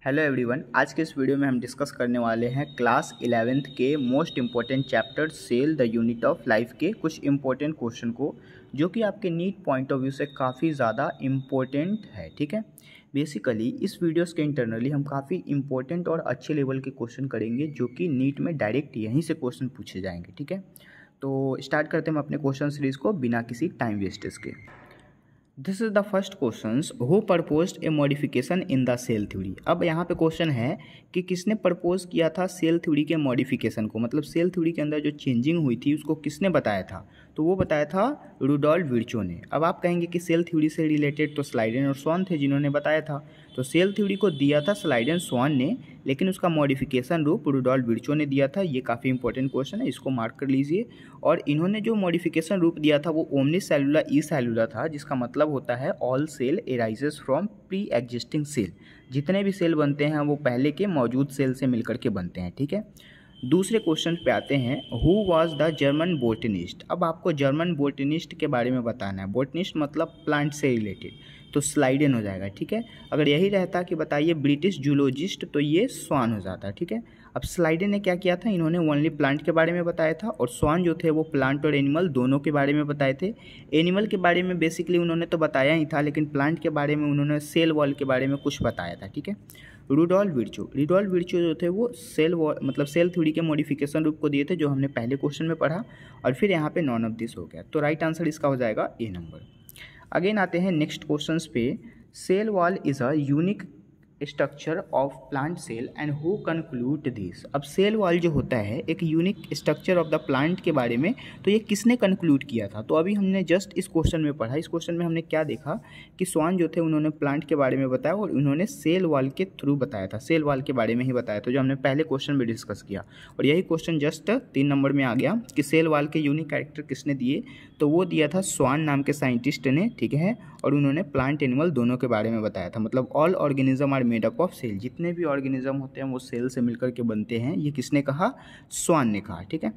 Hello everyone, आज के इस वीडियो में हम डिस्कस करने वाले हैं क्लास 11th के most important chapter cell the unit of life के कुछ इम्पोर्टेंट क्वेश्चन को, जो कि आपके नीट पॉइंट ऑफ व्यू से काफ़ी ज़्यादा इम्पोर्टेंट है। ठीक है, बेसिकली इस वीडियोस के इंटरनली हम काफ़ी इम्पोर्टेंट और अच्छे लेवल के क्वेश्चन करेंगे, जो कि नीट में डायरेक्ट यहीं से क्वेश्चन पूछे जाएंगे। ठीक है, तो स्टार्ट करते हैं हम अपने क्वेश्चन सीरीज़ को बिना किसी टाइम वेस्टेज के। This is the first question, who proposed a modification in the cell theory. अब यहाँ पे क्वेश्चन है कि किसने प्रपोज किया था सेल थ्योरी के मॉडिफिकेशन को, मतलब सेल थ्योरी के अंदर जो चेंजिंग हुई थी उसको किसने बताया था। तो वो बताया था रुडोल्फ विर्चो ने। अब आप कहेंगे कि सेल थ्योरी से रिलेटेड तो स्लाइडेन और स्वान थे जिन्होंने बताया था, तो सेल थ्योरी को दिया था स्लाइडेन स्वान ने, लेकिन उसका मॉडिफिकेशन रूप रुडोल्फ विर्चो ने दिया था। ये काफ़ी इंपॉर्टेंट क्वेश्चन है, इसको मार्क कर लीजिए। और इन्होंने जो मॉडिफिकेशन रूप दिया था वो ओमनी सेलुलर ई सेलुलर था, जिसका मतलब होता है all cell arises from pre existing cell. जितने भी सेल बनते हैं वो पहले के मौजूद सेल से मिलकर के बनते हैं। ठीक है, दूसरे क्वेश्चन पे आते हैं, who was the German botanist. अब आपको जर्मन बोटनिस्ट के बारे में बताना है। बोटनिस्ट मतलब प्लांट से रिलेटेड, तो स्लाइडेन हो जाएगा। ठीक है, अगर यही रहता कि बताइए ब्रिटिश जूलॉजिस्ट तो ये स्वान हो जाता। ठीक है, अब स्लाइडेन ने क्या किया था, इन्होंने ओनली प्लांट के बारे में बताया था, और स्वान जो थे वो प्लांट और एनिमल दोनों के बारे में बताए थे। एनिमल के बारे में बेसिकली उन्होंने तो बताया ही था, लेकिन प्लांट के बारे में उन्होंने सेल वॉल के बारे में कुछ बताया था। ठीक है, रुडोल्फ विर्चो जो थे वो सेल वॉल मतलब सेल थ्योरी के मॉडिफिकेशन रूप को दिए थे, जो हमने पहले क्वेश्चन में पढ़ा, और फिर यहाँ पे नॉन ऑफ दिस हो गया। तो राइट आंसर इसका हो जाएगा ए नंबर। अगेन आते हैं नेक्स्ट क्वेश्चंस पे। Cell wall is a unique structure of plant cell and who conclude this. अब सेल वॉल जो होता है एक unique structure of the plant के बारे में, तो ये किसने कंक्लूड किया था। तो अभी हमने जस्ट इस क्वेश्चन में पढ़ा। इस क्वेश्चन में हमने क्या देखा कि स्वान जो थे उन्होंने प्लांट के बारे में बताया, और उन्होंने सेल वॉल के थ्रू बताया था, सेल वॉल के बारे में ही बताया था, जो हमने पहले क्वेश्चन में डिस्कस किया। और यही क्वेश्चन जस्ट 3 नंबर में आ गया कि सेल वॉल के यूनिक कैरेक्टर किसने दिए, तो वो दिया था स्वान नाम के साइंटिस्ट ने। ठीक है, और उन्होंने प्लांट एनिमल दोनों के बारे में बताया था, मतलब all organism are made up of cell. जितने भी ऑर्गेनिज्म होते हैं वो सेल से मिलकर के बनते हैं। ये किसने कहा, स्वान ने कहा। ठीक है,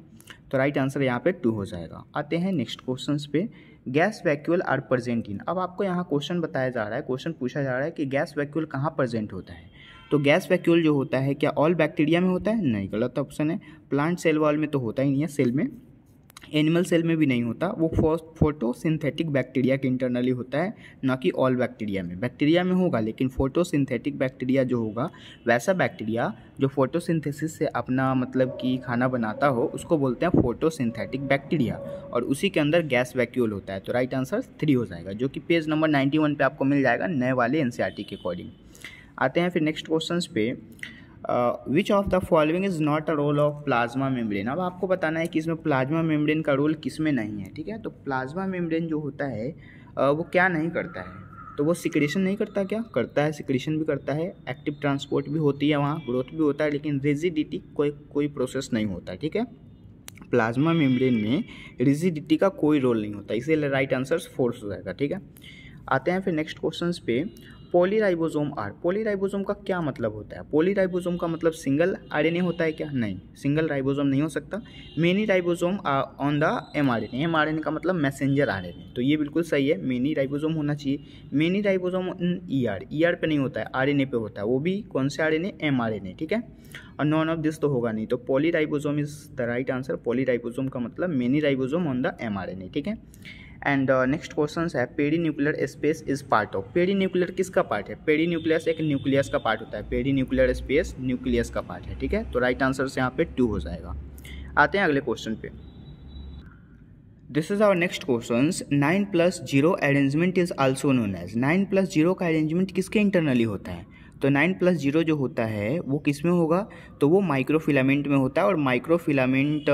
तो राइट आंसर यहाँ पे 2 हो जाएगा। आते हैं नेक्स्ट क्वेश्चंस पे। Gas vacuole are present in. अब आपको यहाँ क्वेश्चन बताया जा रहा है, क्वेश्चन पूछा जा रहा है कि गैस वैक्यूल कहाँ प्रेजेंट होता है। तो गैस वैक्यूल जो होता है क्या ऑल बैक्टीरिया में होता है? नहीं, गलत ऑप्शन है। प्लांट सेल वॉल में तो होता ही नहीं है, सेल में, एनिमल सेल में भी नहीं होता। वो फोटोसिंथेटिक बैक्टीरिया के इंटरनली होता है, ना कि ऑल बैक्टीरिया में। बैक्टीरिया में होगा, लेकिन फोटोसिंथेटिक बैक्टीरिया जो होगा, वैसा बैक्टीरिया जो फोटोसिंथेसिस से अपना मतलब कि खाना बनाता हो, उसको बोलते हैं फोटोसिंथेटिक बैक्टीरिया, और उसी के अंदर गैस वैक्यूल होता है। तो राइट आंसर 3 हो जाएगा, जो कि पेज नंबर 91 पे आपको मिल जाएगा नए वाले एनसीईआरटी के अकॉर्डिंग। आते हैं फिर नेक्स्ट क्वेश्चन पे। Which of the following is not a role of plasma membrane. अब आपको बताना है कि इसमें प्लाज्मा मेम्ब्रेन का रोल किस में नहीं है। ठीक है, तो प्लाज्मा मेम्ब्रेन जो होता है वो क्या नहीं करता है, तो वो सिक्रेशन नहीं करता। क्या करता है? सिक्रेशन भी करता है, एक्टिव ट्रांसपोर्ट भी होती है, वहाँ ग्रोथ भी होता है, लेकिन रिजिडिटी कोई प्रोसेस नहीं होता। ठीक है, प्लाज्मा मेम्ब्रेन में रिजिडिटी का कोई रोल नहीं होता, इसीलिए राइट आंसर 4 हो जाएगा। ठीक है, आते हैं फिर नेक्स्ट क्वेश्चंस पे। Polyribosome are. पॉलीराइबोसोम का क्या मतलब होता है? पॉलीराइबोसोम का मतलब सिंगल आरएनए होता है क्या? नहीं, सिंगल राइबोसोम नहीं हो सकता। Many ribosome on the mRNA. MRNA का मतलब मैसेंजर आरएनए, तो ये बिल्कुल सही है, मेनी राइबोसोम होना चाहिए। मेनी राइबोसोम ईआर, ईआर पे नहीं होता है, आरएनए पे होता है, वो भी कौन से आरएनए? एमआरएनए। ठीक है, और नॉन ऑफ दिस तो होगा नहीं, तो polyribosome is the right answer. Polyribosome का मतलब many ribosome on the mRNA. ठीक है, एंड नेक्स्ट क्वेश्चन है, perinuclear space is part of. Perinuclear किसका पार्ट है? पेरीन्यूक्लियस एक न्यूक्लियस का पार्ट होता है, पेरीन्यूक्लियर स्पेस न्यूक्लियस का पार्ट है। ठीक है, तो राइट आंसर से यहाँ पे 2 हो जाएगा। आते हैं अगले क्वेश्चन पे। This is our next question. 9+0 arrangement is also known as. 9+0 का अरेंजमेंट किसके इंटरनली होता है? तो 9+0 जो होता है वो किस में होगा? तो वो माइक्रोफिलामेंट में होता है, और माइक्रोफिलामेंट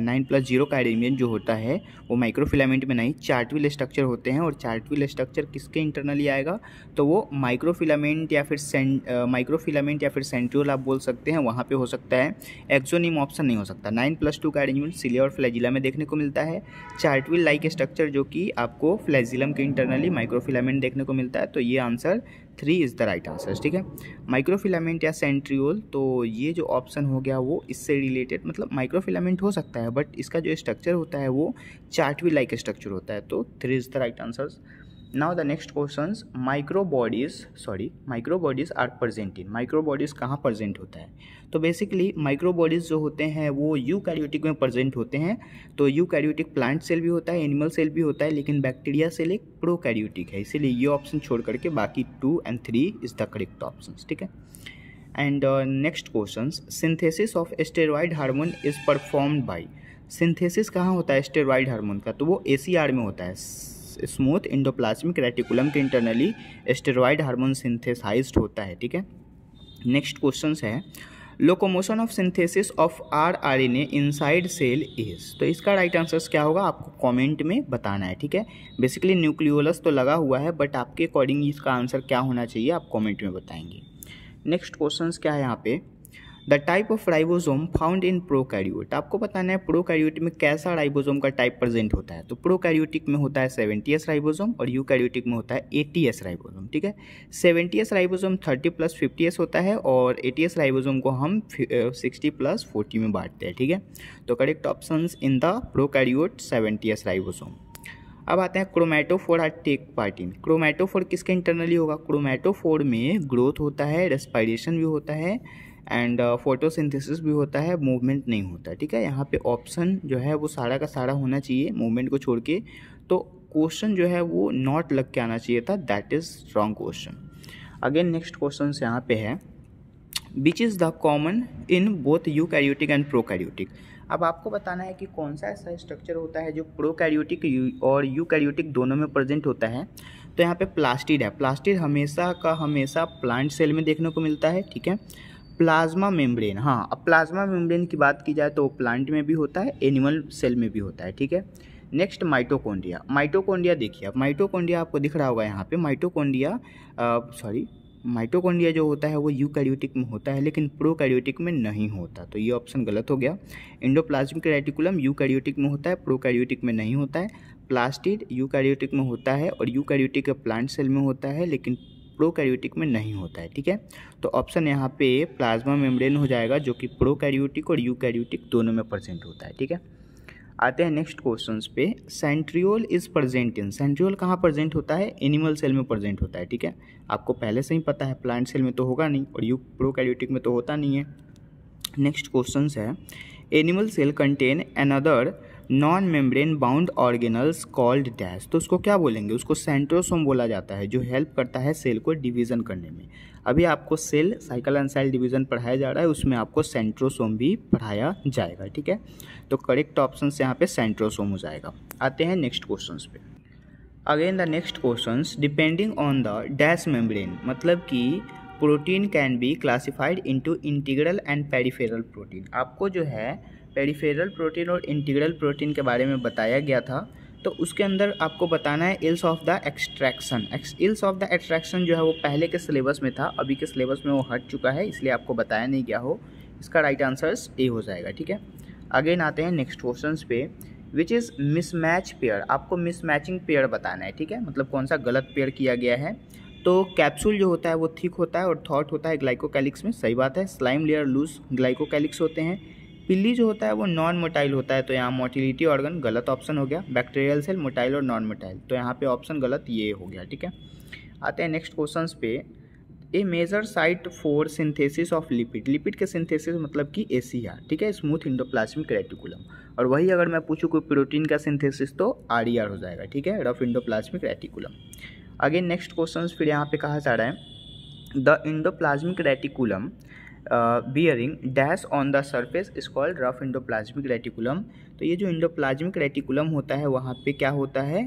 9+0 का अरेंजमेंट जो होता है वो माइक्रोफिलामेंट में नहीं, चार्टविल स्ट्रक्चर होते हैं। और चार्टविल स्ट्रक्चर किसके इंटरनली आएगा? तो वो माइक्रोफिलामेंट या फिर सेंट्रियोल आप बोल सकते हैं, वहाँ पे हो सकता है। एक्सोनिम ऑप्शन नहीं हो सकता। 9+2 का अरेंजमेंट सिलिया और फ्लैजिला में देखने को मिलता है। चार्टविल लाइक स्ट्रक्चर जो कि आपको फ्लैजिलम के इंटरनली माइक्रोफिलामेंट देखने को मिलता है, तो ये answer 3 is the right answer. ठीक है, माइक्रोफिलामेंट या सेंट्रियोल, तो ये जो ऑप्शन हो गया वो इससे रिलेटेड, मतलब माइक्रोफिलामेंट हो सकता है, बट इसका जो स्ट्रक्चर होता है वो चार्टविल लाइक स्ट्रक्चर होता है, तो 3 is the right answer. Now the next question, microbodies are present in, microbodies कहाँ प्रेजेंट होता है? तो बेसिकली माइक्रोबॉडीज जो होते हैं वो यूकैरियोटिक में प्रेजेंट होते हैं। तो यूकैरियोटिक प्लांट सेल भी होता है, एनिमल सेल भी होता है, लेकिन बैक्टीरिया सेल एक प्रोकैरियोटिक है, इसीलिए ये ऑप्शन छोड़ करके बाकी 2 और 3 इज द करेक्ट ऑप्शन। ठीक है। And next question, synthesis of steroid hormone is performed by, synthesis कहाँ होता है स्टेरॉइड हार्मोन का? तो वो ACR में होता है, स्मूथ एंडोप्लाज्मिक रेटिकुलम के इंटरनली स्टेरॉइड हार्मोन सिंथेसाइज्ड होता है। ठीक है। नेक्स्ट क्वेश्चन है, locomotion of synthesis of rRNA inside cell is, तो इसका राइट आंसर क्या होगा आपको कमेंट में बताना है। ठीक है। बेसिकली न्यूक्लियोलस तो लगा हुआ है, बट आपके अकॉर्डिंग इसका आंसर क्या होना चाहिए आप कमेंट में बताएंगे। नेक्स्ट क्वेश्चन क्या है यहाँ पे, the type of ribosome found in prokaryote, आपको बताना है प्रोकैरियोट में कैसा राइबोसोम का टाइप प्रेजेंट होता है। तो प्रोकैरियोटिक में होता है 70S राइबोसोम और यूकैरियोटिक में होता है 80S राइबोसोम। ठीक है। 70S राइबोसोम 30+ 50S होता है और 80S राइबोसोम को हम 60+ 40 में बांटते हैं। ठीक है। तो correct option in the prokaryote 70S ribosome. अब आते हैं chromatophore are take part in, chromatophore किसके इंटरनली होगा? क्रोमैटोफोर में ग्रोथ होता है, रेस्पिरेशन भी होता है एंड फोटोसिंथेसिस भी होता है, मूवमेंट नहीं होता है। ठीक है। यहाँ पे ऑप्शन जो है वो सारा का सारा होना चाहिए मूवमेंट को छोड़ के, तो क्वेश्चन जो है वो नॉट लग के आना चाहिए था, that is wrong question. Again next question यहाँ पे है, which is the common in both eukaryotic and prokaryotic. अब आपको बताना है कि कौन सा ऐसा स्ट्रक्चर होता है जो प्रोकैरियोटिक और यूकैरियोटिक दोनों में प्रेजेंट होता है। तो यहाँ पे प्लास्टिड है, प्लास्टिड हमेशा का हमेशा प्लांट सेल में देखने को मिलता है। ठीक है। प्लाज्मा मेम्ब्रेन, हाँ, अब प्लाज्मा मेम्ब्रेन की बात की जाए तो प्लांट में भी होता है, एनिमल सेल में भी होता है। ठीक है। नेक्स्ट माइटोकॉन्ड्रिया, माइटोकॉन्ड्रिया देखिए, अब माइटोकॉन्ड्रिया आपको दिख रहा होगा यहाँ पे, माइटोकॉन्ड्रिया जो होता है वो यूकैरियोटिक में होता है लेकिन प्रोकैरियोटिक में नहीं होता, तो ये ऑप्शन गलत हो गया। एंडोप्लाज्मिक रेटिकुलम यूकैरियोटिक में होता है, प्रोकैरियोटिक में नहीं होता है। प्लास्टिड यूकैरियोटिक में होता है और यूकैरियोटिक प्लांट सेल में होता है लेकिन प्रोकैरियोटिक में नहीं होता है। ठीक है। तो ऑप्शन यहाँ पे प्लाज्मा मेम्ब्रेन हो जाएगा जो कि प्रोकैरियोटिक और यूकैरियोटिक दोनों में प्रेजेंट होता है। ठीक है। आते हैं नेक्स्ट क्वेश्चन पे, centriole is present in, centriole कहाँ प्रेजेंट होता है? एनिमल सेल में प्रेजेंट होता है। ठीक है। आपको पहले से ही पता है, प्लांट सेल में तो होगा नहीं और प्रोकैरियोटिक में तो होता नहीं है। नेक्स्ट क्वेश्चन है, animal cell contain another non membrane bound organelles called dash, तो उसको क्या बोलेंगे? उसको सेंट्रोसोम बोला जाता है, जो हेल्प करता है सेल को डिवीजन करने में। अभी आपको cell cycle and cell division पढ़ाया जा रहा है, उसमें आपको सेंट्रोसोम भी पढ़ाया जाएगा। ठीक है। तो करेक्ट ऑप्शन यहाँ पे सेंट्रोसोम हो जाएगा। आते हैं नेक्स्ट क्वेश्चन पे। Again the next question, depending on the dash membrane, मतलब कि protein can be classified into integral and peripheral protein. आपको जो है पेरिफेरल प्रोटीन और इंटीग्रल प्रोटीन के बारे में बताया गया था, तो उसके अंदर आपको बताना है ills of the extraction. Ills of the extraction जो है वो पहले के सिलेबस में था, अभी के सिलेबस में वो हट चुका है, इसलिए आपको बताया नहीं गया हो। इसका राइट आंसर ए हो जाएगा। ठीक है। अगेन आते हैं नेक्स्ट क्वेश्चन पे, विच इज़ मिसमैच पेयर, आपको मिसमैचिंग पेयर बताना है। ठीक है। मतलब कौन सा गलत पेयर किया गया है। तो कैप्सूल जो होता है वो थिक होता है और थॉट होता है ग्लाइकोकैलिक्स में, सही बात है। स्लाइम लेयर लूज ग्लाइकोकैलिक्स होते हैं। पिल्ली जो होता है वो नॉन मोटाइल होता है, तो यहाँ मोटिलिटी ऑर्गन गलत ऑप्शन हो गया। बैक्टीरियल सेल मोटाइल और नॉन मोटाइल, तो यहाँ पे ऑप्शन गलत ये हो गया। ठीक है। आते हैं नेक्स्ट क्वेश्चन पे, a major site for synthesis of lipid, lipid के सिंथेसिस मतलब कि ACR। ठीक है। Smooth endoplasmic reticulum. और वही अगर मैं पूछूँ कोई प्रोटीन का सिंथेसिस तो RER हो जाएगा। ठीक है। Rough endoplasmic reticulum. Again next question फिर यहाँ पे कहा जा रहा है, the endoplasmic reticulum bearing dash on the surface is called rough endoplasmic reticulum. तो ये जो एंडोप्लाज्मिक रेटिकुलम होता है वहाँ पे क्या होता है,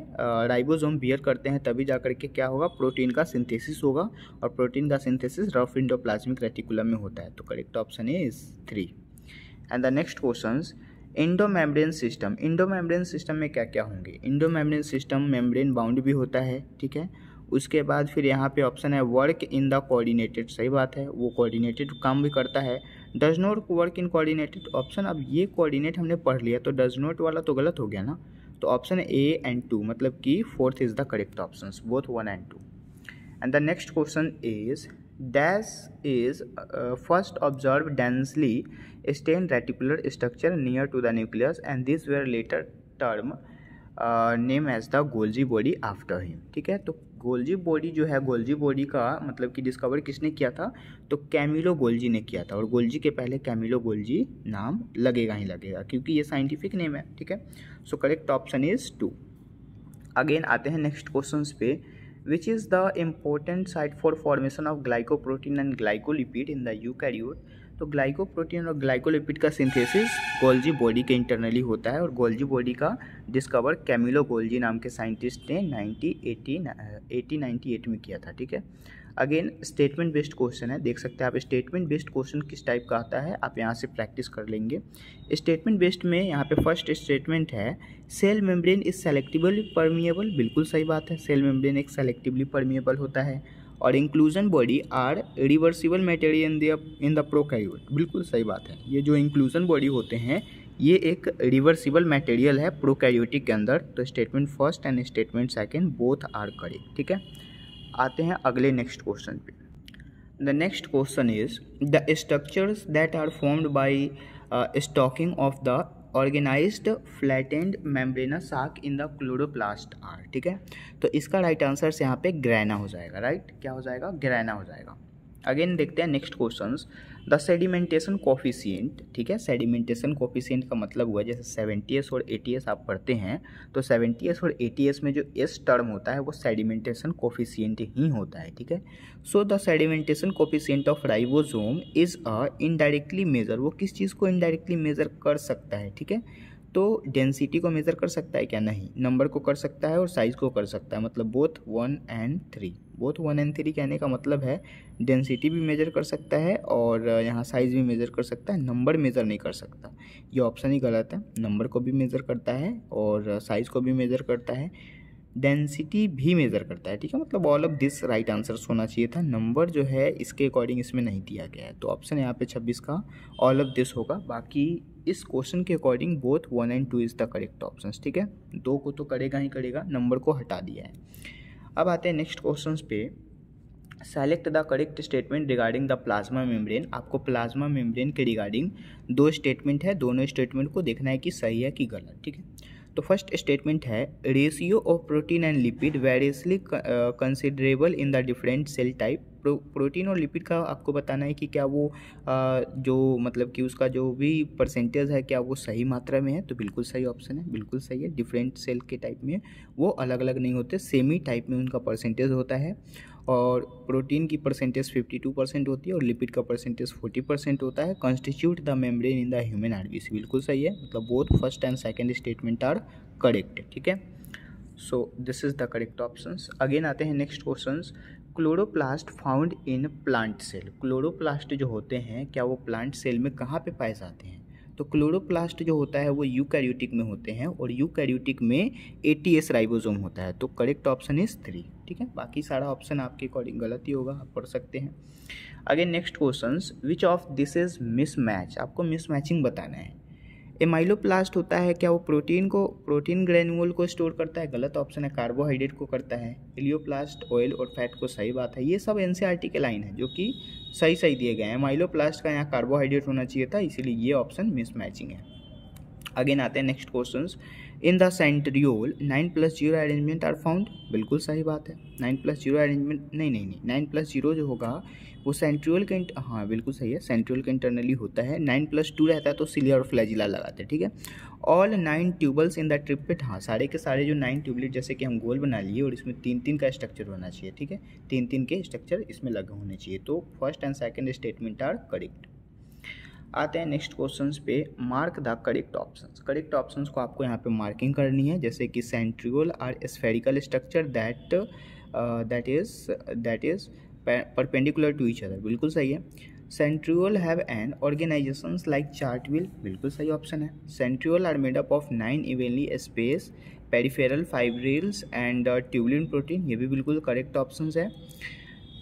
राइबोसोम बियर करते हैं, तभी जाकर के क्या होगा, प्रोटीन का सिंथेसिस होगा और प्रोटीन का सिंथेसिस रफ एंडोप्लाज्मिक रेटिकुलम में होता है। तो correct option is 3। And the next question, endomembrane system, endomembrane system में क्या क्या होंगे? इंडोमेम्ब्रेन सिस्टम मेम्ब्रेन बाउंड भी होता है। ठीक है। उसके बाद फिर यहाँ पे ऑप्शन है वर्क इन द कोऑर्डिनेटेड, सही बात है, वो कोऑर्डिनेटेड काम भी करता है। Does not work in coordinated option, अब ये कोऑर्डिनेट हमने पढ़ लिया तो डज नॉट वाला तो गलत हो गया ना, तो ऑप्शन A एंड 2, मतलब कि 4th is the correct option, both 1 and 2। And the next question is, dash is first observe densely stain reticular structure near to the nucleus and this were later term name as the Golgi body after him. ठीक है, तो Golgi body जो है, Golgi body का मतलब कि discover किसने किया था, तो कैमिलो गोल्जी ने किया था। और गोल्जी के पहले कैमिलो गोल्जी नाम लगेगा ही लगेगा क्योंकि ये साइंटिफिक नेम है। ठीक है, so correct option is 2। Again आते हैं नेक्स्ट क्वेश्चन पे, which is the important site for formation of glycoprotein and glycolipid in the eukaryote. तो ग्लाइकोप्रोटीन और ग्लाइकोलिपिड का सिंथेसिस गोल्जी बॉडी के इंटरनली होता है और गोल्जी बॉडी का डिस्कवर कैमिलो गोल्जी नाम के साइंटिस्ट ने 1998 में किया था। ठीक है, अगेन स्टेटमेंट बेस्ड क्वेश्चन है, देख सकते हैं आप स्टेटमेंट बेस्ड क्वेश्चन किस टाइप का आता है, आप यहाँ से प्रैक्टिस कर लेंगे। स्टेटमेंट बेस्ड में यहाँ पे फर्स्ट स्टेटमेंट है cell membrane is selectively permeable. बिल्कुल सही बात है, सेल मेम्ब्रेन एक सेलेक्टिवली परमिएबल होता है। और inclusion body are reversible material in the prokaryote. बिल्कुल सही बात है, ये जो इंक्लूजन बॉडी होते हैं ये एक रिवर्सिबल मटेरियल है प्रोकैरियोटिक के अंदर। तो statement first and statement second both are correct. ठीक है, आते हैं अगले नेक्स्ट क्वेश्चन पे। The next question is the structures that are formed by stacking of the organized flattened membranous sac in the chloroplast are. ठीक है, तो इसका राइट आंसर से यहाँ पे ग्रैना हो जाएगा। राइट, क्या हो जाएगा, ग्रैना हो जाएगा। अगेन देखते हैं next questions, the sedimentation coefficient. ठीक है, सेडिमेंटेशन कोफिशिएंट का मतलब हुआ जैसे 70s और 80s आप पढ़ते हैं, तो 70s और 80s में जो एस टर्म होता है वो सेडिमेंटेशन कोफिशिएंट ही होता है। ठीक है, so the sedimentation coefficient of ribosome is a indirectly measure. वो किस चीज़ को इनडायरेक्टली मेजर कर सकता है। ठीक है, तो डेंसिटी को मेज़र कर सकता है क्या, नहीं, नंबर को कर सकता है और साइज़ को कर सकता है, मतलब बोथ 1 and 3। बोथ 1 and 3 कहने का मतलब है डेंसिटी भी मेज़र कर सकता है और यहाँ साइज़ भी मेज़र कर सकता है, नंबर मेज़र नहीं कर सकता। ये ऑप्शन ही गलत है, नंबर को भी मेज़र करता है और साइज़ को भी मेज़र करता है, डेंसिटी भी मेज़र करता है। ठीक है, मतलब all of this right answer होना चाहिए था। नंबर जो है इसके अकॉर्डिंग इसमें नहीं दिया गया है, तो ऑप्शन यहाँ पे 26 का ऑल ऑफ दिस होगा। बाकी इस क्वेश्चन के according both 1 and 2 is the correct option. ठीक है, 2 को तो करेगा ही करेगा, नंबर को हटा दिया है। अब आते हैं नेक्स्ट क्वेश्चन पे, select the correct statement regarding the plasma membrane. आपको प्लाज्मा मेम्ब्रेन के रिगार्डिंग 2 स्टेटमेंट है, दोनों स्टेटमेंट को देखना है कि सही है कि गलत। ठीक है, तो फर्स्ट स्टेटमेंट है ratio of protein and lipid variously considerable in the different cell type. Protein और लिपिड का आपको बताना है कि क्या वो जो मतलब कि उसका जो भी परसेंटेज है क्या वो सही मात्रा में है, तो बिल्कुल सही ऑप्शन है, बिल्कुल सही है। डिफरेंट सेल के टाइप में वो अलग अलग नहीं होते, सेम ही टाइप में उनका परसेंटेज होता है। और प्रोटीन की परसेंटेज 52% होती है और लिपिड का परसेंटेज 40% होता है। Constitute the membrane in the human RBC, बिल्कुल सही है, मतलब both first and second statement are correct. ठीक है, so this is the correct options. Again आते हैं next questions, chloroplast found in plant cell. Chloroplast जो होते हैं क्या वो प्लांट सेल में कहाँ पे पाए जाते हैं, तो क्लोरोप्लास्ट जो होता है वो यूकैरियोटिक में होते हैं और यूकैरियोटिक में ATS राइबोसोम होता है, तो करेक्ट ऑप्शन इज 3। ठीक है, बाकी सारा ऑप्शन आपके अकॉर्डिंग गलत ही होगा, आप पढ़ सकते हैं। Again next questions, which of this is mismatch. आपको मिसमैचिंग बताना है। एमाइलोप्लास्ट होता है क्या वो प्रोटीन ग्रेन्यूल को स्टोर करता है, गलत ऑप्शन है, कार्बोहाइड्रेट को करता है। इलियोप्लास्ट ऑयल और फैट को, सही बात है। ये सब NCERT के लाइन है जो कि सही दिए गए हैं। एमाइलोप्लास्ट का यहाँ कार्बोहाइड्रेट होना चाहिए था, इसीलिए ये ऑप्शन मिसमैचिंग है। अगेन आते हैं next questions, in the centriole 9+0 arrangement are found. बिल्कुल सही बात है, 9+0 अरेंजमेंट नहीं 9+0 जो होगा वो सेंट्रियोल के हाँ बिल्कुल सही है, सेंट्रियोल के इंटरनली होता है। 9+2 रहता है तो सिलिया और फ्लैजिला लगाते हैं। ठीक है, all 9 tubules in the triplet, हाँ सारे के सारे जो 9 ट्यूबलेट जैसे कि हम गोल बना लिए और इसमें 3-3 का स्ट्रक्चर होना चाहिए। ठीक है, 3-3 के स्ट्रक्चर इसमें लगे होने चाहिए, तो first and second statement are correct. आते हैं नेक्स्ट क्वेश्चंस पे, mark the correct options. Correct options को आपको यहाँ पे मार्किंग करनी है, जैसे कि centriole are spherical structure that is perpendicular to each other, बिल्कुल सही है। Centriole have an organisations like cartwheel, बिल्कुल सही ऑप्शन है। Centriole are made up of 9 evenly space peripheral fibrils and tubulin protein, ये भी बिल्कुल करेक्ट ऑप्शंस है।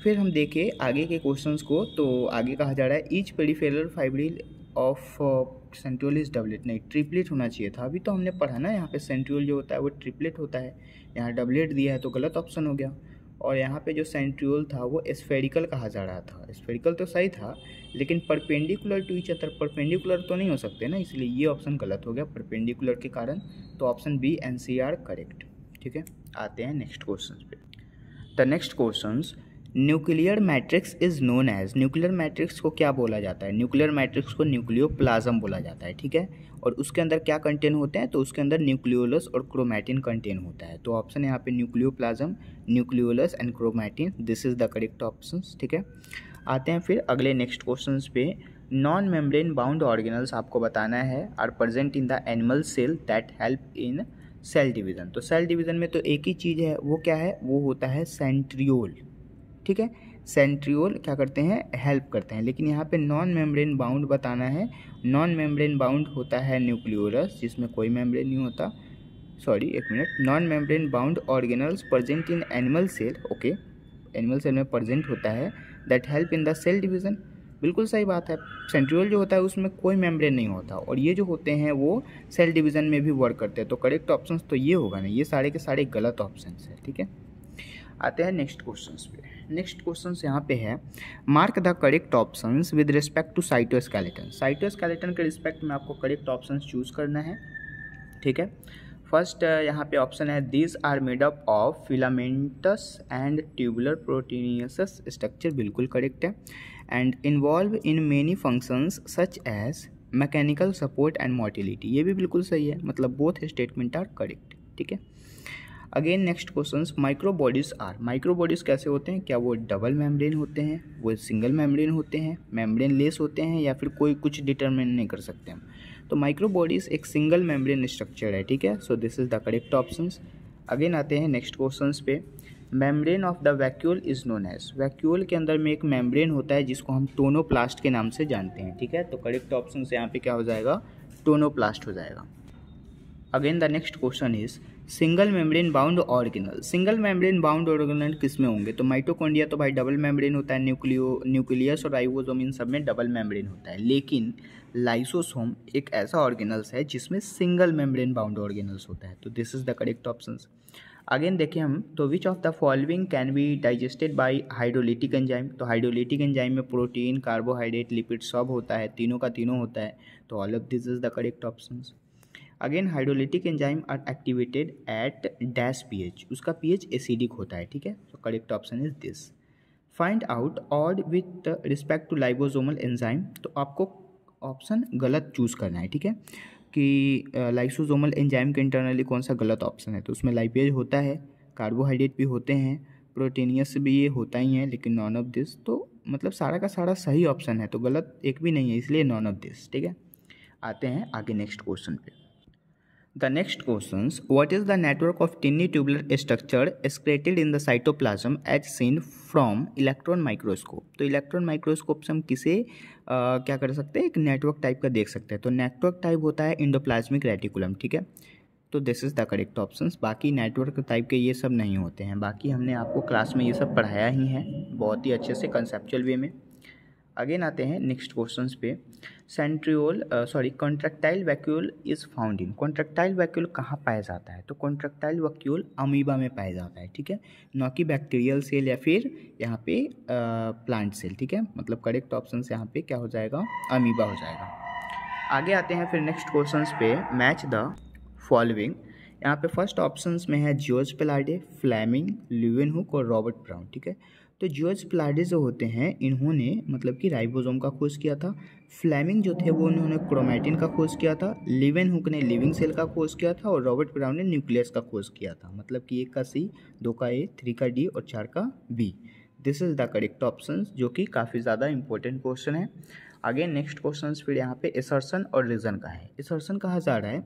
फिर हम देखें आगे के क्वेश्चंस को, तो आगे कहा जा रहा है each peripheral fibril of centriole is doublet, नहीं ट्रिपलेट होना चाहिए था। अभी तो हमने पढ़ा ना यहाँ पे सेंट्रियोल जो होता है वो ट्रिपलेट होता है, यहाँ डबलेट दिया है तो गलत ऑप्शन हो गया। और यहाँ पे जो सेंट्रियोल था वो स्फेरिकल कहा जा रहा था। स्फेरिकल तो सही था, लेकिन perpendicular to each other, perpendicular तो नहीं हो सकते ना, इसलिए ये ऑप्शन गलत हो गया परपेंडिकुलर के कारण। तो ऑप्शन बी NCR करेक्ट। ठीक है, आते हैं नेक्स्ट क्वेश्चन पे। The next question, nuclear matrix is known as, nuclear matrix को क्या बोला जाता है? न्यूक्लियर मैट्रिक्स को न्यूक्लियोप्लाज्म बोला जाता है। ठीक है, और उसके अंदर क्या कंटेन होते हैं? तो उसके अंदर न्यूक्लियोलस और क्रोमैटिन कंटेन होता है। तो ऑप्शन यहाँ पे nucleoplasm, nucleolus and chromatin, this is the correct option. ठीक है, आते हैं फिर अगले नेक्स्ट क्वेश्चन पे। नॉन मेम्ब्रेन बाउंड ऑर्गेनल्स आपको बताना है are present in the animal cell that help in cell division. तो सेल डिवीजन में तो एक ही चीज़ है, वो क्या है? वो होता है सेंट्रियोल। ठीक है, सेंट्रियोल क्या करते हैं? हेल्प करते हैं। लेकिन यहाँ पे नॉन मेम्ब्रेन बाउंड बताना है। नॉन मेम्ब्रेन बाउंड होता है न्यूक्लियोलस, जिसमें कोई मेम्ब्रेन नहीं होता। सॉरी, एक minute, non membrane bound organelles present in animal cell, okay, animal cell में प्रेजेंट होता है, that help in the cell division. बिल्कुल सही बात है, सेंट्रियोल जो होता है उसमें कोई मेम्ब्रेन नहीं होता, और ये जो होते हैं वो सेल डिवीजन में भी वर्क करते हैं। तो करेक्ट ऑप्शन तो ये होगा ना, ये सारे के सारे गलत ऑप्शन है। ठीक है, आते हैं नेक्स्ट क्वेश्चंस पे। नेक्स्ट क्वेश्चंस यहाँ पे है, mark the correct options with respect to cytoskeleton. Cytoskeleton के रिस्पेक्ट में आपको करेक्ट ऑप्शंस चूज करना है। ठीक है, फर्स्ट यहाँ पे ऑप्शन है, this are made up of filamentous and tubular proteinaceous structure, बिल्कुल करेक्ट है। And involve in many functions such as mechanical support and motility, ये भी बिल्कुल सही है, मतलब बोथ स्टेटमेंट आर करेक्ट। ठीक है, again next question, microbodies are, microbodies कैसे होते हैं? क्या वो डबल मेम्ब्रेन होते हैं, वो सिंगल मेम्ब्रेन होते हैं, मेम्ब्रेन लेस होते हैं, या फिर कोई कुछ डिटरमिन नहीं कर सकते हम? तो माइक्रोबॉडीज एक सिंगल मेम्ब्रेन स्ट्रक्चर है। ठीक है, so this is the correct options. Again आते हैं नेक्स्ट क्वेश्चन पे, membrane of the vacuole is known as, vacuole के अंदर में एक मेम्ब्रेन होता है जिसको हम टोनोप्लास्ट के नाम से जानते हैं। ठीक है, तो करेक्ट ऑप्शन यहाँ पे क्या हो जाएगा? टोनोप्लास्ट हो जाएगा। Again the next question is, single membrane bound organelle, single membrane bound organelle किस में होंगे? तो माइटोकॉन्ड्रिया तो भाई डबल मेम्ब्रेन होता है, न्यूक्लियस और राइबोसोम इन सब में डबल मेम्ब्रेन होता है, लेकिन लाइसोसोम एक ऐसा ऑर्गेनल्स है जिसमें सिंगल मेम्ब्रेन बाउंड ऑर्गेनल्स होता है। तो this is the correct options. Again देखिए हम, तो which of the following can be digested by hydrolytic enzyme? तो हाइड्रोलिटिक एंजाइम में प्रोटीन, कार्बोहाइड्रेट, लिपिड सब होता है, तीनों का तीनों होता है। तो all of this is the correct options. Again hydrolytic enzyme are activated at dash pH, उसका pH एसिडिक होता है। ठीक है, तो correct option is this. Find out odd with respect to लाइबोसोमल enzyme, तो आपको ऑप्शन गलत चूज करना है। ठीक है, कि लाइसोसोमल एंजाइम के इंटरनली कौन सा गलत ऑप्शन है? तो उसमें लाइपेज होता है, कार्बोहाइड्रेट भी होते हैं, प्रोटीनियस भी ये होता ही है, लेकिन नॉन ऑफ दिस। तो मतलब सारा का सारा सही ऑप्शन है, तो गलत एक भी नहीं है, इसलिए नॉन ऑफ दिस। ठीक है, आते हैं आगे नेक्स्ट क्वेश्चन पे। The next questions, what is the network of tiny tubular structure excreted in the cytoplasm as seen from electron microscope? तो इलेक्ट्रॉन माइक्रोस्कोप से हम किसे क्या कर सकते हैं? एक नेटवर्क टाइप का देख सकते हैं। तो नेटवर्क टाइप होता है इंडोप्लाज्मिक रेटिकुलम। ठीक है, तो this is the correct options. बाकी नेटवर्क टाइप के ये सब नहीं होते हैं, बाकी हमने आपको क्लास में ये सब पढ़ाया ही है बहुत ही अच्छे से कंसेप्चुअल वे में। अगेन आते हैं नेक्स्ट क्वेश्चंस पे, contractile vacuole is found in, contractile vacuole कहाँ पाया जाता है? तो कॉन्ट्रैक्टाइल वैक्यूल अमीबा में पाया जाता है। ठीक है, न कि बैक्टीरियल सेल या फिर यहाँ पे प्लांट सेल। ठीक है, मतलब करेक्ट ऑप्शन यहाँ पे क्या हो जाएगा? अमीबा हो जाएगा। आगे आते हैं फिर नेक्स्ट क्वेश्चंस पे, मैच द फॉलोइंग। यहाँ पे फर्स्ट ऑप्शंस में है जॉर्ज पिलार्डे, फ्लेमिंग, ल्यूवेनहुक और रॉबर्ट ब्राउन। ठीक है, तो जॉर्ज पिलार्डे जो होते हैं इन्होंने मतलब कि राइबोसोम का खोज किया था, फ्लेमिंग जो थे वो उन्होंने क्रोमैटिन का खोज किया था, ल्यूवेनहुक ने लिविंग सेल का खोज किया था, और रॉबर्ट ब्राउन ने न्यूक्लियस का खोज किया था। मतलब कि 1 का C, 2 का A, 3 का D और 4 का B। This is the correct option, जो कि काफ़ी ज़्यादा इंपॉर्टेंट क्वेश्चन है। आगे नेक्स्ट क्वेश्चन फिर यहाँ पे असर्शन और रीजन का है। असर्शन कहा जा रहा है,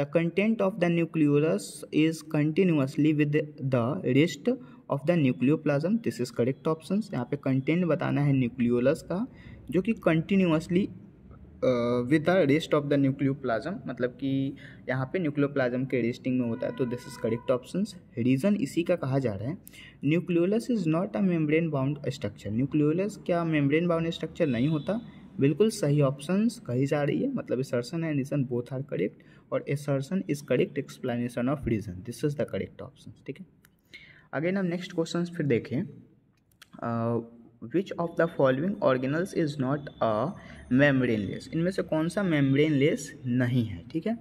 the content of the nucleolus is continuously with the rest of the nucleoplasm, this is correct option. यहाँ पे कंटेंट बताना है न्यूक्लियोलस का, जो कि continuously with the rest of the nucleoplasm, मतलब कि यहाँ पे न्यूक्लियोप्लाज्म के रेस्टिंग में होता है। तो this is correct option. Reason इसी का कहा जा रहा है, nucleolus is not a membrane bound structure, nucleolus क्या मेम्ब्रेन बाउंड स्ट्रक्चर नहीं होता? बिल्कुल सही ऑप्शंस कही जा रही है, मतलब assertion and reason both are correct, और assertion is correct explanation of reason, this is the correct option. ठीक है, अगेन हम नेक्स्ट क्वेश्चन फिर देखें, which of the following organelles is not a membraneless, इनमें से कौन सा मेम्ब्रेनलेस नहीं है। ठीक है,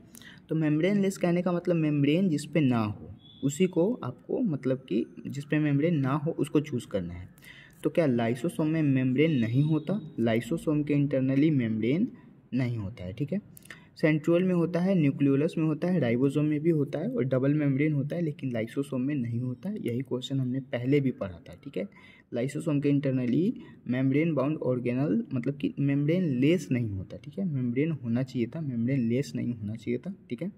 तो मेम्ब्रेनलेस कहने का मतलब मेम्ब्रेन जिस पे ना हो उसी को आपको, मतलब कि जिस पे मेम्ब्रेन ना हो उसको चूज़ करना है। तो क्या लाइसोसोम में मेम्ब्रेन नहीं होता, लाइसोसोम के इंटरनली मेम्ब्रेन नहीं होता है। ठीक है, सेंट्रोल में होता है, न्यूक्लियोलस में होता है, राइबोसोम में भी होता है और डबल मेम्ब्रेन होता है, लेकिन लाइसोसोम में नहीं होता है। यही क्वेश्चन हमने पहले भी पढ़ा था। ठीक है, लाइसोसोम के इंटरनली मेम्ब्रेन बाउंड ऑर्गेनल मतलब कि मेम्ब्रेन लेस नहीं होता। ठीक है, मेम्ब्रेन होना चाहिए था, मेम्ब्रेन लेस नहीं होना चाहिए था। ठीक है,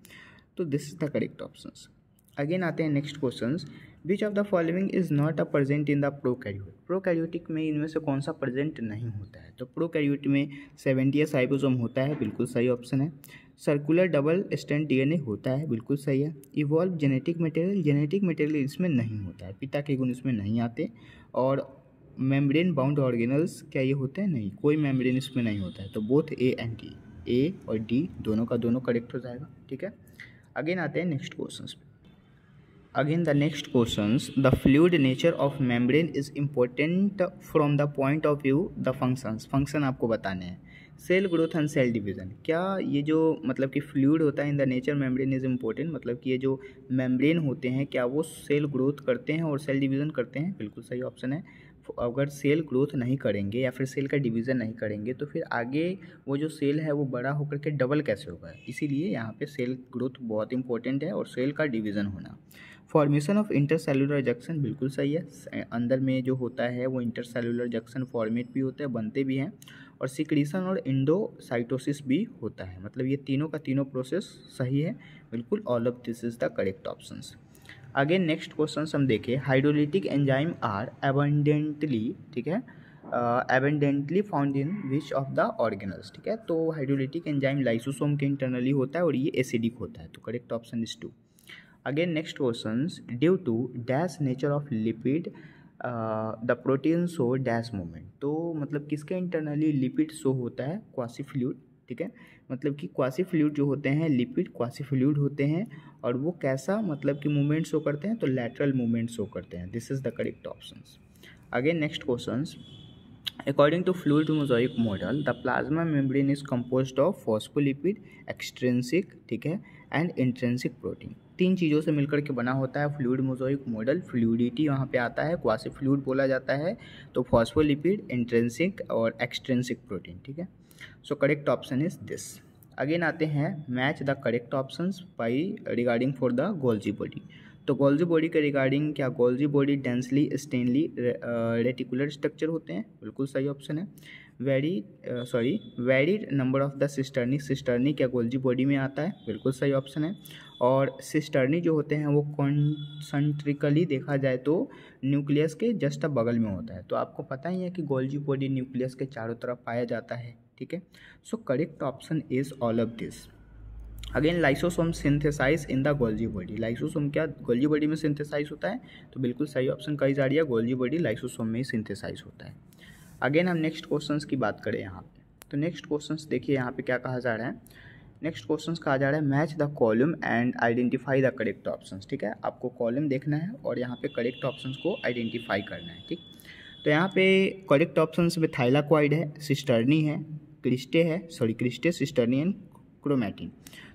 तो this is the correct options. Again आते हैं next questions, which of the following is not a present in the prokaryote, prokaryotic में इनमें से कौन सा प्रेजेंट नहीं होता है। तो प्रोकैरियोट में 70s राइबोसोम होता है, बिल्कुल सही ऑप्शन है। सर्कुलर डबल स्ट्रैंड डीएनए होता है, बिल्कुल सही है। Evolve genetic material, genetic material इसमें नहीं होता है, पिता के गुण इसमें नहीं आते। और मेम्ब्रेन बाउंड ऑर्गेनल्स क्या ये होते हैं, नहीं, कोई मेम्ब्रेन इसमें नहीं होता है। तो बोथ ए एंड डी, ए और डी दोनों का दोनों करेक्ट हो जाएगा। ठीक है, अगेन आते हैं नेक्स्ट क्वेश्चंस पे। Again the next questions, the fluid nature of membrane is important from the point of view the functions, function आपको बताने हैं। Cell growth and cell division, क्या ये जो मतलब कि फ्लूइड होता है in the nature membrane is important, मतलब कि ये जो मेम्ब्रेन होते हैं क्या वो सेल ग्रोथ करते हैं और सेल डिवीज़न करते हैं, बिल्कुल सही ऑप्शन है। अगर सेल ग्रोथ नहीं करेंगे या फिर सेल का डिवीज़न नहीं करेंगे तो फिर आगे वो जो सेल है वो बड़ा होकर के डबल कैसे होगा, इसीलिए यहाँ पे सेल ग्रोथ बहुत इंपॉर्टेंट है और सेल का डिवीज़न होना। फॉर्मेशन ऑफ इंटरसेलुलर जंक्शन, बिल्कुल सही है, अंदर में जो होता है वो इंटरसेलुलर जंक्शन फॉर्मेट भी होते हैं, बनते भी हैं। और सिक्रीशन और इंडोसाइटोसिस भी होता है, मतलब ये तीनों का तीनों प्रोसेस सही है, बिल्कुल all of this is the correct options. Again next question हम देखें, हाइड्रोलिटिक एंजाइम आर एबंडेंटली, ठीक है, abundantly found in which of the organelles. ठीक है, तो हाइड्रोलिटिक एंजाइम लाइसोसोम के इंटरनली होता है और ये एसिडिक होता है, तो correct option is 2। Again next questions, due to dash nature of lipid the protein show dash movement, तो मतलब किसके इंटरनली लिपिड शो होता है, क्वासी फ्लूइड। ठीक है, मतलब कि क्वासी फ्लूइड जो होते हैं लिपिड क्वासी फ्लूइड होते हैं और वो कैसा मतलब कि मूवमेंट शो करते हैं, तो लैटरल मूवमेंट शो करते हैं, this is the correct options. Again next questions, according to fluid mosaic model the plasma membrane is composed of phospholipid, extrinsic, ठीक है, एंड इंट्रेंसिक प्रोटीन, तीन चीज़ों से मिलकर के बना होता है फ्लूइड मोजाइक मॉडल। फ्लूइडिटी वहाँ पे आता है, क्वासी फ्लूइड बोला जाता है, तो फॉस्फोलिपिड, इंट्रेंसिक और एक्सट्रिंसिक प्रोटीन। ठीक है, so correct option is this. Again आते हैं, match the correct options by regarding for the Golgi body, तो गोल्जी बॉडी के रिगार्डिंग क्या Golgi body densely Stanley reticular structure होते हैं, बिल्कुल सही ऑप्शन है। Varied number of the cisternae, cisternae क्या गोल्जी बॉडी में आता है, बिल्कुल सही ऑप्शन है। और सिस्टर्नी जो होते हैं वो कॉन्सेंट्रिकली देखा जाए तो न्यूक्लियस के जस्ट बगल में होता है, तो आपको पता ही है कि गोल्जी बॉडी न्यूक्लियस के चारों तरफ पाया जाता है। ठीक है, so correct option is all of this. Again lysosome synthesize in the Golgi body, lysosome क्या गोल्जी बॉडी में सिंथेसाइज होता है, तो बिल्कुल सही ऑप्शन कही जा रही है, गोल्जी बॉडी लाइसोसोम में ही सिंथेसाइज होता है। अगेन हम नेक्स्ट क्वेश्चंस की बात करें यहाँ पे, तो नेक्स्ट क्वेश्चंस देखिए यहाँ पे क्या कहा जा रहा है, नेक्स्ट क्वेश्चंस कहा जा रहा है match the column and identify the correct options. ठीक है, आपको कॉलम देखना है और यहाँ पे करेक्ट ऑप्शंस को आइडेंटिफाई करना है। ठीक, तो यहाँ पे करेक्ट ऑप्शंस में थाइलाक्वाइड है, सिस्टर्नी है, क्रिस्टे, सिस्टर्नी एंड क्रोमैटिन।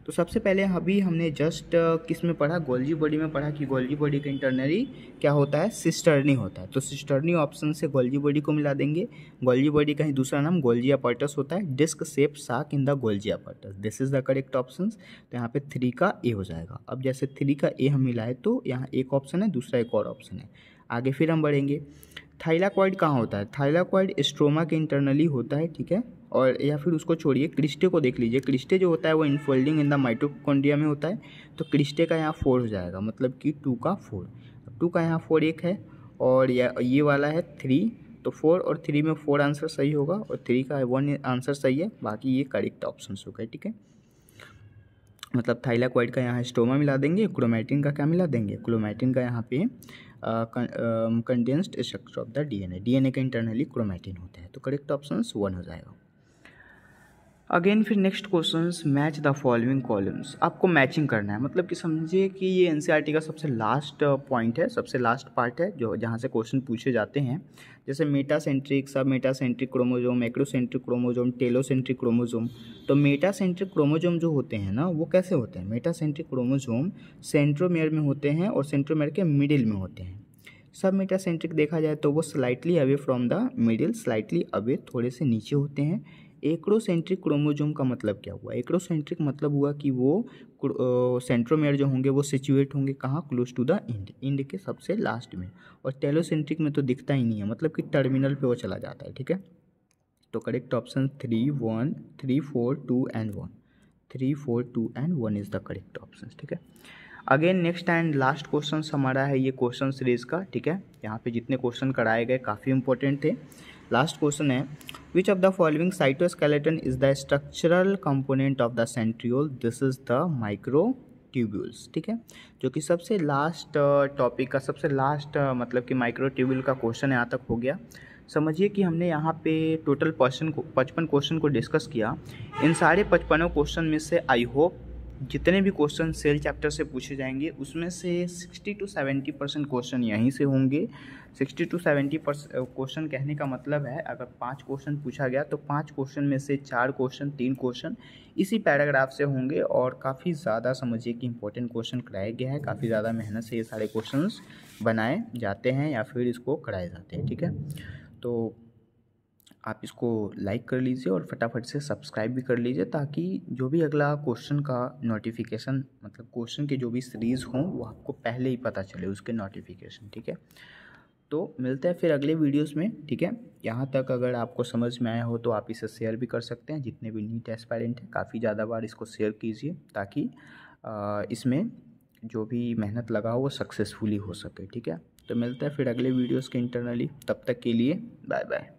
तो सबसे पहले अभी हमने जस्ट किस में पढ़ा, गोल्जी बॉडी में पढ़ा कि गोल्जी बॉडी के इंटरनली क्या होता है, सिस्टर्नी होता है, तो सिस्टर्नी ऑप्शन से गोल्जी बॉडी को मिला देंगे। गोल्जी बॉडी का ही दूसरा नाम गोल्जी अपैरटस होता है, disc shape sac in the Golgi apparatus, this is the correct option. तो यहाँ पे 3 का ए हो जाएगा। अब जैसे 3 का ए हम मिलाए तो यहाँ एक ऑप्शन है, दूसरा एक और ऑप्शन है। आगे फिर हम बढ़ेंगे, थाइलाक्वाइड कहाँ होता है, थाइलाक्वाइड स्ट्रोमा के इंटरनली होता है। ठीक है, और या फिर उसको छोड़िए, क्रिस्टे को देख लीजिए, क्रिस्टे जो होता है वो इनफोल्डिंग इन द माइटोकॉन्ड्रिया में होता है, तो क्रिस्टे का यहाँ 4 हो जाएगा, मतलब कि 2 का 4, 2 का यहाँ 4 एक है और ये वाला है 3, तो 4 और 3 में 4 आंसर सही होगा और 3 का 1 आंसर सही है, बाकी ये करेक्ट ऑप्शन हो गए। ठीक है, मतलब थाइलाक्वाइड का यहाँ स्टोमा मिला देंगे, क्रोमैटिन का क्या मिला देंगे, क्रोमैटिन का यहाँ पे condensed structure of the DNA, DNA के इंटरनली क्रोमैटिन होता है, तो करेक्ट ऑप्शन 1 हो जाएगा। अगेन फिर next questions, match the following columns. आपको मैचिंग करना है, मतलब कि समझिए कि ये एनसीईआरटी का सबसे लास्ट पॉइंट है, सबसे लास्ट पार्ट है जो जहाँ से क्वेश्चन पूछे जाते हैं। जैसे मेटासेंट्रिक, सब metacentric chromosome, acrocentric chromosome, telocentric chromosome. तो मेटासेंट्रिक क्रोमोजोम जो होते हैं ना, वो कैसे होते हैं? मेटासेंट्रिक क्रोमोजोम सेंट्रोमेयर में होते हैं और सेंट्रोमेयर के मिडिल में होते हैं। सब मेटासेंट्रिक देखा जाए तो वो slightly away from the middle, slightly away, थोड़े से नीचे होते हैं। एक्रोसेंट्रिक क्रोमोजोम का मतलब क्या हुआ? एक्रोसेंट्रिक मतलब हुआ कि वो सेंट्रोमेयर जो होंगे वो सिचुएट होंगे कहाँ? क्लोज टू द इंड के सबसे लास्ट में। और टेलोसेंट्रिक में तो दिखता ही नहीं है, मतलब कि टर्मिनल पे वो चला जाता है। ठीक है, तो correct option 3, 1, 3, 4, 2 and 1। 3, 4, 2 and 1 is the correct option. ठीक है, again next and last question हमारा है ये क्वेश्चन सीरीज का। ठीक है, यहाँ पे जितने क्वेश्चन कराए गए काफ़ी इंपॉर्टेंट थे। लास्ट क्वेश्चन है, विच of the following cytoskeleton is the structural component of the centriole? This is the microtubules. ठीक है, जो कि सबसे लास्ट टॉपिक का सबसे लास्ट मतलब कि माइक्रोट्यूब्यूल का क्वेश्चन यहाँ तक हो गया। समझिए कि हमने यहाँ पे टोटल 55 क्वेश्चन को डिस्कस किया। इन सारे 55 क्वेश्चन में से आई होप जितने भी क्वेश्चन सेल चैप्टर से पूछे जाएंगे उसमें से 60 to 70% क्वेश्चन यहीं से होंगे। 60 to 70% क्वेश्चन कहने का मतलब है, अगर 5 क्वेश्चन पूछा गया तो 5 क्वेश्चन में से 4 क्वेश्चन, 3 क्वेश्चन इसी पैराग्राफ से होंगे। और काफ़ी ज़्यादा समझिए कि इंपॉर्टेंट क्वेश्चन कराया गया है, काफ़ी ज़्यादा मेहनत से ये सारे क्वेश्चंस बनाए जाते हैं या फिर इसको कराए जाते हैं। ठीक है, तो आप इसको लाइक कर लीजिए और फटाफट से सब्सक्राइब भी कर लीजिए, ताकि जो भी अगला क्वेश्चन का नोटिफिकेशन, मतलब क्वेश्चन के जो भी सीरीज़ हों वो आपको पहले ही पता चले उसके नोटिफिकेशन। ठीक है, तो मिलते हैं फिर अगले वीडियोस में। ठीक है, यहाँ तक अगर आपको समझ में आया हो तो आप इसे शेयर भी कर सकते हैं। जितने भी नीट एस्पायरेंट हैं काफ़ी ज़्यादा बार इसको शेयर कीजिए, ताकि इसमें जो भी मेहनत लगा हो वो सक्सेसफुली हो सके। ठीक है, तो मिलते हैं फिर अगले वीडियोज़ के इंटरनली। तब तक के लिए बाय बाय।